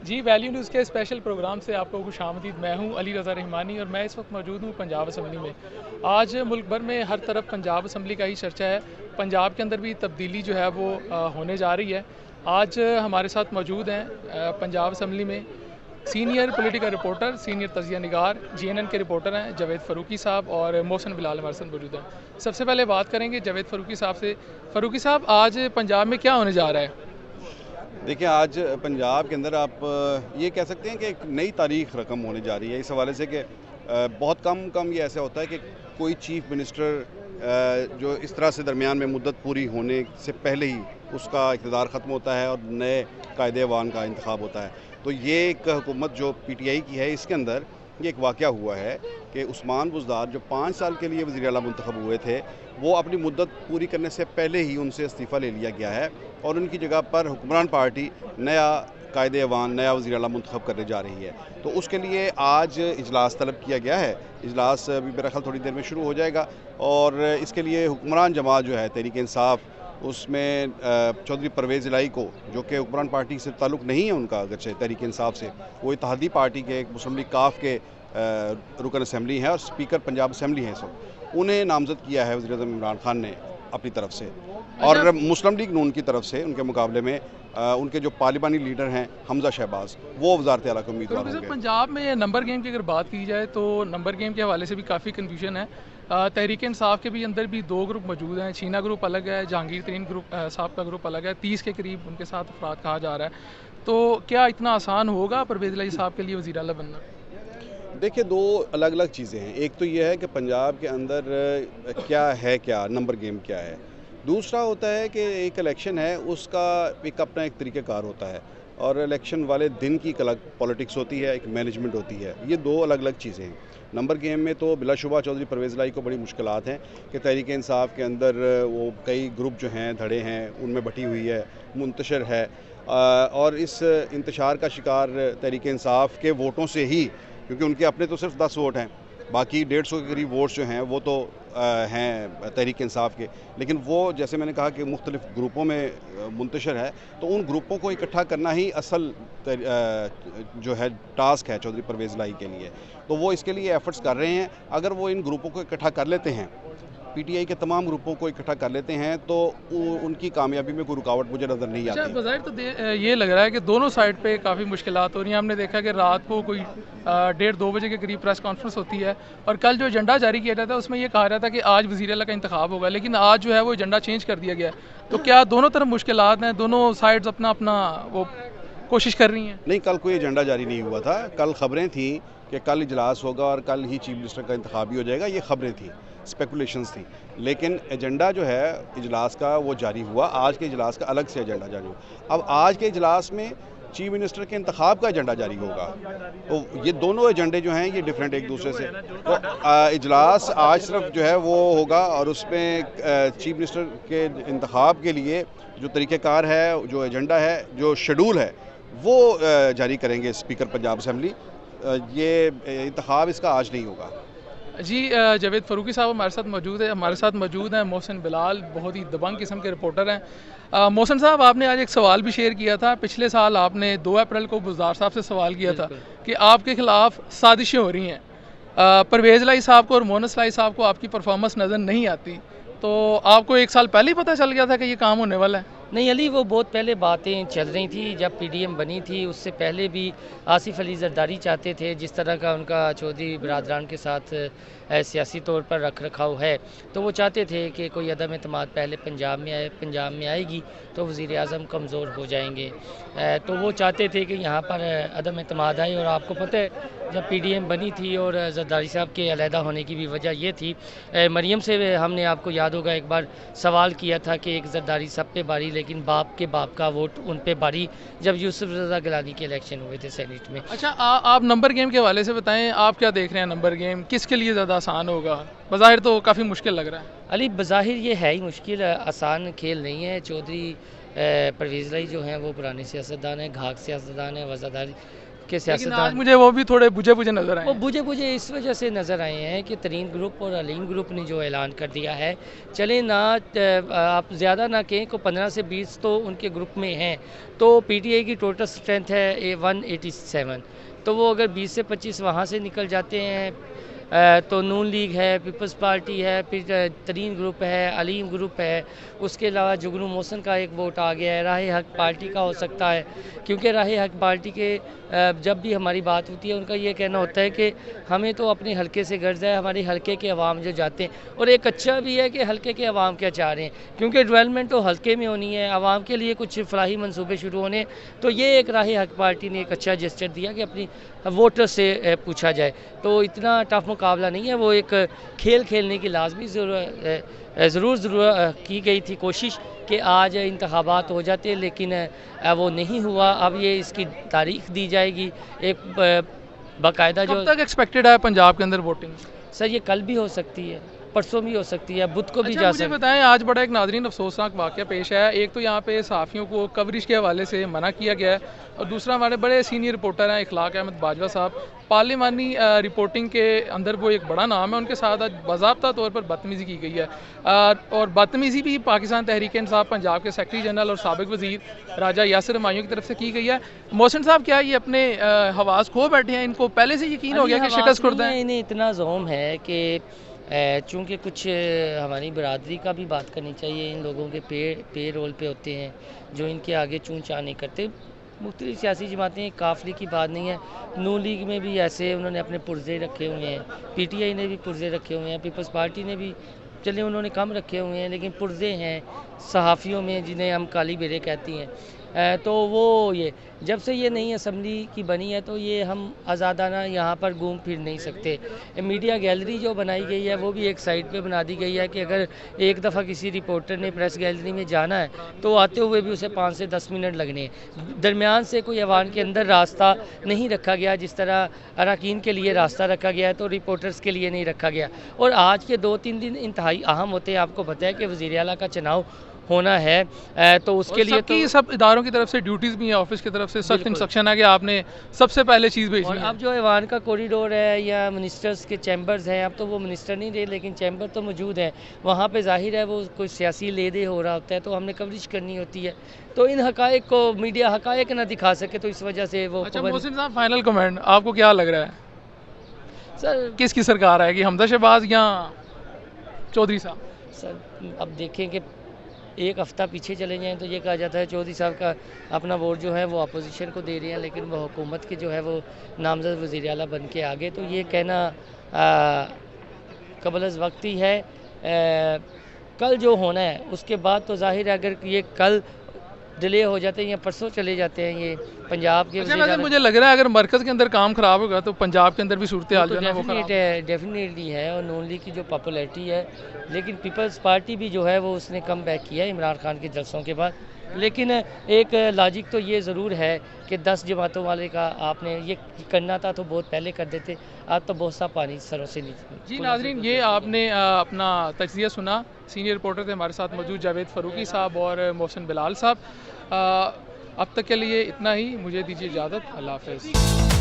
जी, value news के special programme से आपको खुशामदीद। मैं हूँ अली रज़ा रहमानी और मैं इस वक्त मौजूद हूँ पंजाब असम्बली में। आज मुल्क भर में हर तरफ पंजाब असम्बली का ही चर्चा है। पंजाब के अंदर भी तब्दीली जो है वो होने जा रही है। आज हमारे साथ मौजूद हैं पंजाब असम्बली में सीनियर पॉलिटिकल रिपोर्टर, सीनियर तजिया निगार, जीएनएन के रिपोर्टर हैं जावेद फ़ारूकी साहब और मोहसिन बिलाल हमारे साथ मौजूद हैं। सबसे पहले बात करेंगे जावेद फ़ारूकी साहब से। फ़ारूकी साहब, आज पंजाब में क्या होने जा रहा है? देखिए, आज पंजाब के अंदर आप ये कह सकते हैं कि एक नई तारीख रकम होने जा रही है इस हवाले से कि बहुत कम कम ये ऐसा होता है कि कोई चीफ मिनिस्टर जो इस तरह से दरमियान में मुद्दत पूरी होने से पहले ही उसका इक़्तिदार ख़त्म होता है और नए कायदे अवान का इंतखाब होता है। तो ये एक हुकूमत जो पीटीआई की है, इसके अंदर ये एक वाक़या हुआ है कि उस्मान बुज़दार जो 5 साल के लिए वज़ीर आला मुंतखब हुए थे, वो अपनी मुद्दत पूरी करने से पहले ही उनसे इस्तीफ़ा ले लिया गया है और उनकी जगह पर हुक्मरान पार्टी नया कायदे अवान, नया वज़ीर आला मुंतखब करने जा रही है। तो उसके लिए आज इजलास तलब किया गया है। इजलास अभी मेरा ख़्याल थोड़ी देर में शुरू हो जाएगा और इसके लिए हुक्मरान जमात जो है तहरीक इंसाफ, उसमें चौधरी परवेज़ इलाही को, जो कि हुक्मरान पार्टी से ताल्लुक़ नहीं है उनका अगरचे तहरीक इंसाफ से, वो इत्तेहादी पार्टी के एक मुस्लिम लीग काफ के रुकन असम्बली हैं और स्पीकर पंजाब असम्बली हैं इस वक्त, उन्हें नामज़द किया है वज़ीर आज़म इमरान खान ने अपनी तरफ से। अच्छा। और मुस्लिम लीग नून की तरफ से उनके मुकाबले में उनके जो पार्लिमानी लीडर हैं हमज़ा शहबाज, वो वज़ारत आला के उम्मीदवार क्योंकि सर, होंगे। पंजाब में नंबर गेम की अगर बात की जाए तो नंबर गेम के हवाले से भी काफ़ी कन्फ्यूजन है। तहरीक इंसाफ के भी अंदर भी दो ग्रुप मौजूद हैं। छीना ग्रुप अलग है, जहांगीर तरीन ग्रुप साहब का ग्रुप अलग है। 30 के करीब उनके साथ अफराद कहा जा रहा है। तो क्या इतना आसान होगा परवेज़ इलाही साहब के लिए वज़ीर आला बनना? देखिए, दो अलग अलग चीज़ें हैं। एक तो ये है कि पंजाब के अंदर क्या नंबर गेम क्या है। दूसरा होता है कि एक इलेक्शन है, उसका एक अपना एक तरीक़ेकार होता है और इलेक्शन वाले दिन की एक अलग पॉलिटिक्स होती है, एक मैनेजमेंट होती है। ये दो अलग अलग चीज़ें हैं। नंबर गेम में तो बिलाशुबा चौधरी परवेज़ इलाही को बड़ी मुश्किलात हैं कि तहरीक इंसाफ के अंदर वो कई ग्रुप जो हैं, धड़े हैं, उनमें बटी हुई है, मुंतशिर है और इस इंतशार का शिकार तहरीक इंसाफ के वोटों से ही, क्योंकि उनके अपने तो सिर्फ 10 वोट हैं, बाकी 150 के करीब वोट्स जो हैं वो तो हैं तहरीक इंसाफ के। लेकिन वो, जैसे मैंने कहा कि मुख्तलिफ ग्रुपों में मुंतशिर है, तो उन ग्रुपों को इकट्ठा करना ही असल जो है टास्क है चौधरी परवेज़ इलाही के लिए। तो वो इसके लिए एफ़र्ट्स कर रहे हैं। अगर वो इन ग्रुपों को इकट्ठा कर लेते हैं, पीटीआई के तमाम ग्रुपों को इकट्ठा कर लेते हैं, तो उनकी कामयाबी में कोई रुकावट मुझे नज़र नहीं अच्छा, आती। बज़ाहिर तो ये लग रहा है कि दोनों साइड पे काफ़ी मुश्किलात हो रही हैं। हमने देखा कि रात को कोई 1:30-2 बजे के करीब प्रेस कॉन्फ्रेंस होती है और कल जो एजेंडा जारी किया जाता है उसमें ये कहा जाता है कि आज वज़ीर आला का इंतखाब होगा, लेकिन आज जो है वो एजेंडा चेंज कर दिया गया है। तो क्या दोनों तरफ मुश्किलात हैं, दोनों साइड्स अपना अपना वो कोशिश कर रही हैं? नहीं, कल कोई एजेंडा जारी नहीं हुआ था। कल ख़बरें थी कि कल इजलास होगा और कल ही चीफ मिनिस्टर का इंतखाब भी हो जाएगा। ये ख़बरें थी, स्पेकुलेशंस थी। लेकिन एजेंडा जो है इजलास का वो जारी हुआ। आज के इजलास का अलग से एजेंडा जारी हुआ। अब आज के इजलास में चीफ मिनिस्टर के इंतखाब का एजेंडा जारी होगा। तो ये दोनों एजेंडे जो हैं ये डिफरेंट एक दूसरे से। तो इजलास आज सिर्फ जो है वो होगा और उसमें चीफ मिनिस्टर के इंतखाब के लिए जो तरीक़ेकार है, जो एजेंडा है, जो शेड्यूल है, वो जारी करेंगे स्पीकर पंजाब असम्बली। ये इंतखाब इसका आज नहीं होगा। जी, जावेद फ़ारूकी साहब हमारे साथ मौजूद है। हमारे साथ मौजूद हैं मोहसिन बिलाल, बहुत ही दबंग किस्म के रिपोर्टर हैं। मोहसिन साहब, आपने आज एक सवाल भी शेयर किया था। पिछले साल आपने 2 अप्रैल को बुज़दार साहब से सवाल किया था कि आपके ख़िलाफ़ साजिशें हो रही हैं। परवेज़ इलाही साहब को और मोहसिन इलाही साहब को आपकी परफॉर्मेंस नज़र नहीं आती। तो आपको 1 साल पहले ही पता चल गया था कि ये काम होने वाला है? नहीं अली, वो बहुत पहले बातें चल रही थी जब पीडीएम बनी थी। उससे पहले भी आसिफ अली जरदारी चाहते थे, जिस तरह का उनका चौधरी बरादरान के साथ सियासी तौर पर रख रखाव है, तो वो चाहते थे कि कोई अदम एतमाद पहले पंजाब में आए। पंजाब में आएगी तो वज़ीर आज़म कमज़ोर हो जाएंगे। तो वो चाहते थे कि यहाँ पर अदम एतमाद आए। और आपको पता है जब पीडीएम बनी थी और जरदारी साहब के अलहदा होने की भी वजह ये थी, मरियम से हमने, आपको याद होगा, एक बार सवाल किया था कि एक जरदारी सब पे बारी, लेकिन बाप के बाप का वोट उन पे बारी जब यूसुफ रज़ा गिलानी के इलेक्शन हुए थे सेनेट में। अच्छा, आप नंबर गेम के हवाले से बताएं, आप क्या देख रहे हैं? नंबर गेम किसके लिए ज़्यादा आसान होगा? बज़ाहिर तो काफ़ी मुश्किल लग रहा है। अली, बज़ाहिर ये है ही मुश्किल, आसान खेल नहीं है। चौधरी परवेज़ इलाही जो हैं वो पुराने सियासतदान हैं, घाक सियासतदान हैं, वज़ादारी के लेकिन आज सियासतदान मुझे वो भी थोड़े बुझे बुझे नजर आए वो हैं। बुझे बुझे इस वजह से नज़र आए हैं कि तरीन ग्रुप और अलीम ग्रुप ने जो ऐलान कर दिया है, चले ना आप ज़्यादा ना कहें को 15 से 20 तो उनके ग्रुप में हैं, तो पीटीआई की टोटल स्ट्रेंथ है 187, तो वो अगर 20 से 25 वहाँ से निकल जाते हैं तो नून लीग है, पीपल्स पार्टी है, फिर तरीन ग्रुप है, अलीम ग्रुप है, उसके अलावा जुगनू मोहसिन का एक वोट आ गया है, राह हक पार्टी का हो सकता है, क्योंकि राह हक पार्टी के जब भी हमारी बात होती है उनका ये कहना होता है कि हमें तो अपने हलके से गर्ज है, हमारे हलके के अवाम जो जाते हैं, और एक अच्छा भी है कि हलके के अवाम क्या चाह रहे हैं, क्योंकि डेवलपमेंट तो हलके में होनी है, अवाम के लिए कुछ फलाही मनसूबे शुरू होने, तो ये एक राह हक पार्टी ने एक अच्छा जेस्चर दिया कि अपनी वोटर से पूछा जाए, तो इतना टफ मुकाबला नहीं है, वो एक खेल खेलने की लाजमी ज़रूर की गई थी कोशिश कि आज इंतखाबात हो जाते, लेकिन वो नहीं हुआ। अब ये इसकी तारीख दी जाएगी, एक बाकायदा जो कब तक एक्सपेक्टेड है पंजाब के अंदर वोटिंग? सर ये कल भी हो सकती है, परसों भी हो सकती है, बुध को भी अच्छा, जा मुझे सकती है। बताएं, आज बड़ा एक नाज़रीन अफसोसनाक वाक़या पेश आया। एक तो यहाँ पे सहाफ़ियों को कवरेज के हवाले से मना किया गया है, और दूसरा हमारे बड़े सीनियर रिपोर्टर हैं इखलाक अहमद बाजवा साहब, पार्लिमानी रिपोर्टिंग के अंदर वो एक बड़ा नाम है, उनके साथ आज बाज़ाब्ता तौर पर बदतमीज़ी की गई है, और बदतमीज़ी भी पाकिस्तान तहरीक इंसाफ पंजाब के सेक्रेटरी जनरल और साबिक वज़ीर राजा यासिर हुमायूं की तरफ से की गई है। मोहसिन साहब, क्या ये अपने हवास खो बैठे हैं? इनको पहले से यकीन हो गया कि शिकस्त खुर्द है? इन्हें इतना जोम है कि चूँकि कुछ हमारी बरादरी का भी बात करनी चाहिए, इन लोगों के पे रोल पे होते हैं जो इनके आगे चूँ चाँ नहीं करते। मुख्तलिफ सियासी जमातें, काफिले की बात नहीं है, नून लीग में भी ऐसे उन्होंने अपने पुर्जे रखे हुए हैं, पीटीआई ने भी पुर्जे रखे हुए हैं, पीपल्स पार्टी ने भी चले उन्होंने कम रखे हुए हैं, लेकिन पुर्जे हैं सहाफ़ियों में जिन्हें हम काली बेरे कहती हैं। तो वो ये जब से ये नई असम्बली की बनी है तो ये हम आज़ादाना यहाँ पर घूम फिर नहीं सकते। मीडिया गैलरी जो बनाई गई है वो भी एक साइड पे बना दी गई है कि अगर एक दफ़ा किसी रिपोर्टर ने प्रेस गैलरी में जाना है तो आते हुए भी उसे 5 से 10 मिनट लगने हैं। दरमियान से कोई ऐवान के अंदर रास्ता नहीं रखा गया, जिस तरह अरकान के लिए रास्ता रखा गया है तो रिपोर्टर्स के लिए नहीं रखा गया। और आज के 2-3 दिन इंतहाई अहम होते हैं। आपको पता है कि वज़ीर आला का चुनाव होना है, तो उसके लिए तो सब इदारों की तरफ से ड्यूटीज़ भी हैं, ऑफिस की तरफ से सख्त इंस्ट्रक्शन है कि आपने सबसे पहले चीज़ भेजी और है। अब जो ऐवान का कॉरिडोर है या मिनिस्टर्स के चैम्बर्स हैं, अब तो वो मिनिस्टर नहीं रहे लेकिन चैम्बर तो मौजूद है, वहाँ पे जाहिर है वो कोई सियासी ले-दे हो रहा होता है, तो हमने कवरेज करनी होती है, तो इन हकायक को मीडिया हकायक ना दिखा सके, तो इस वजह से वो अच्छा मोहसिन साहब, फाइनल कमेंट आपको क्या लग रहा है, सर किसकी सरकार आएगी, हमजा शहबाज या चौधरी साहब? सर अब देखें कि एक हफ़्ता पीछे चले जाएं तो ये कहा जाता है चौधरी साहब का अपना वोट जो है वो अपोजिशन को दे रहे हैं, लेकिन वो हुकूमत के जो है वो नामज़द वज़ीर आला बन के आगे, तो ये कहना कबल अज़ वक्त ही है। कल जो होना है उसके बाद तो जाहिर है अगर ये कल डिले हो जाते हैं या परसों चले जाते हैं ये पंजाब के अच्छा, वैसे मुझे लग रहा है अगर मरकज़ के अंदर काम ख़राब होगा तो पंजाब के अंदर भी सूरत हाल जो है ना वो खराब डेफिनेटली है। और नून लीग की जो पॉपुलैरिटी है, लेकिन पीपल्स पार्टी भी जो है वो उसने कम बैक किया है इमरान खान के जलसों के बाद, लेकिन एक लॉजिक तो ये ज़रूर है कि 10 जमातों वाले का आपने ये करना था तो बहुत पहले कर देते, आज तो बहुत सा पानी सरों से नीचे। जी नाज़रीन, ये आपने अपना तज्ज़िया सुना, सीनियर रिपोर्टर थे हमारे साथ मौजूद जावेद फ़रूकी साहब और मोहसिन बिलाल साहब। अब तक के लिए इतना ही, मुझे दीजिए इजाज़त, अल्लाह हाफ़िज़।